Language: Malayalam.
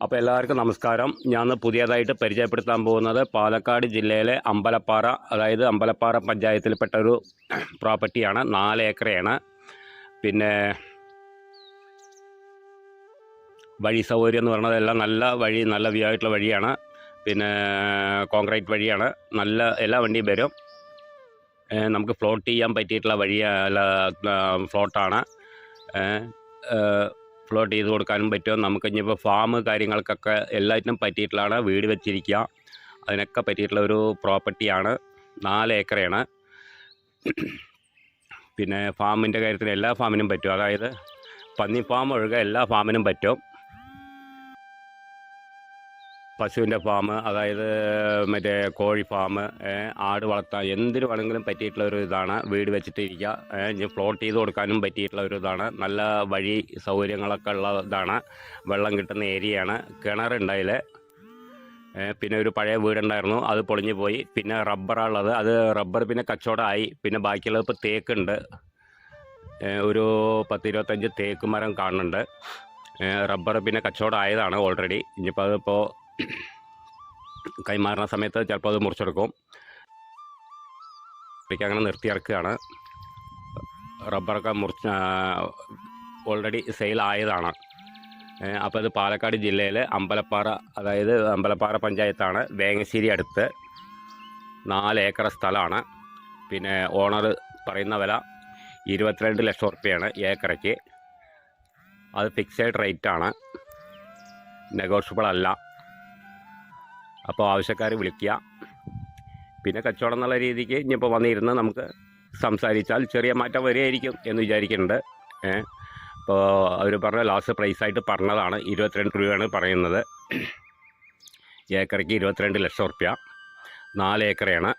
അപ്പോൾ എല്ലാവർക്കും നമസ്കാരം. ഞാൻ പുതിയതായിട്ട് പരിചയപ്പെടുത്താൻ പോകുന്നത് പാലക്കാട് ജില്ലയിലെ അമ്പലപ്പാറ, അതായത് അമ്പലപ്പാറ പഞ്ചായത്തിൽപ്പെട്ട ഒരു പ്രോപ്പർട്ടിയാണ്. 4 ഏക്കറയാണ്. പിന്നെ വഴി സൗകര്യം എന്ന് പറയുന്നത് എല്ലാം നല്ല വഴി, നല്ല വ്യൂ ആയിട്ടുള്ള വഴിയാണ്. പിന്നെ കോൺക്രീറ്റ് വഴിയാണ്. നല്ല എല്ലാ വണ്ടിയും വരും. നമുക്ക് ഫ്ലോട്ട് ചെയ്യാൻ പറ്റിയിട്ടുള്ള ഫ്ലോട്ടാണ്. ഫ്ലോട്ട് ചെയ്ത് കൊടുക്കാനും പറ്റും. നമുക്ക് ഇനിയിപ്പോൾ ഫാം കാര്യങ്ങൾക്കൊക്കെ എല്ലാറ്റിനും പറ്റിയിട്ടുള്ളതാണ്. വീട് വെച്ചിരിക്കുക, അതിനൊക്കെ പറ്റിയിട്ടുള്ള ഒരു പ്രോപ്പർട്ടിയാണ്. 4 ഏക്കറയാണ്. പിന്നെ ഫാമിൻ്റെ കാര്യത്തിൽ എല്ലാ ഫാമിനും പറ്റും. അതായത് പന്നി ഫാം ഒഴികെ എല്ലാ ഫാമിനും പറ്റും. പശുവിൻ്റെ ഫാം, അതായത് മറ്റേ കോഴി ഫാം, ആട് വളർത്താൻ, എന്തിനു വേണമെങ്കിലും പറ്റിയിട്ടുള്ള ഒരു ഇതാണ്. വീട് വെച്ചിട്ട് ഇരിക്കുക, ഇനി ഫ്ലോട്ട് ചെയ്ത് കൊടുക്കാനും പറ്റിയിട്ടുള്ള ഒരു ഇതാണ്. നല്ല വഴി സൗകര്യങ്ങളൊക്കെ ഉള്ള ഇതാണ്. വെള്ളം കിട്ടുന്ന ഏരിയയാണ്. കിണറുണ്ടതിൽ. പിന്നെ ഒരു പഴയ വീടുണ്ടായിരുന്നു, അത് പൊളിഞ്ഞു പോയി. പിന്നെ റബ്ബറാണുള്ളത്. അത് റബ്ബർ പിന്നെ കച്ചവടമായി. പിന്നെ ബാക്കിയുള്ളത് ഇപ്പോൾ തേക്കുണ്ട്. ഒരു 10-25 തേക്ക് മരം കാണുന്നുണ്ട്. റബ്ബർ പിന്നെ കച്ചവടം ആയതാണ് ഓൾറെഡി. ഇനിയിപ്പോൾ അതിപ്പോൾ കൈമാറുന്ന സമയത്ത് ചിലപ്പോൾ അത് മുറിച്ചെടുക്കും. അങ്ങനെ നിർത്തിയിറക്കുകയാണ്. റബ്ബറൊക്കെ ഓൾറെഡി സെയിലായതാണ്. അപ്പോൾ ഇത് പാലക്കാട് ജില്ലയിൽ അമ്പലപ്പാറ, അതായത് അമ്പലപ്പാറ പഞ്ചായത്താണ്. വേങ്ങശ്ശേരി അടുത്ത് 4 ഏക്കർ സ്ഥലമാണ്. പിന്നെ ഓണർ പറയുന്ന വില 22 ലക്ഷം റുപ്യയാണ് ഏക്കറയ്ക്ക്. അത് ഫിക്സഡ് റേറ്റാണ്, നെഗോഷ്യബിൾ അല്ല. അപ്പോൾ ആവശ്യക്കാർ വിളിക്കുക. പിന്നെ കച്ചവടം എന്നുള്ള രീതിക്ക് ഇനിയിപ്പോൾ വന്നിരുന്ന് നമുക്ക് സംസാരിച്ചാൽ ചെറിയ മാറ്റം വരികയായിരിക്കും എന്ന് വിചാരിക്കുന്നുണ്ട്. അപ്പോൾ അവർ പറഞ്ഞ ലാസ്റ്റ് പ്രൈസായിട്ട് പറഞ്ഞതാണ് 22 രൂപയാണ് പറയുന്നത്. ഏക്കറയ്ക്ക് 22 ലക്ഷം റുപ്യ. 4 ഏക്കറയാണ്.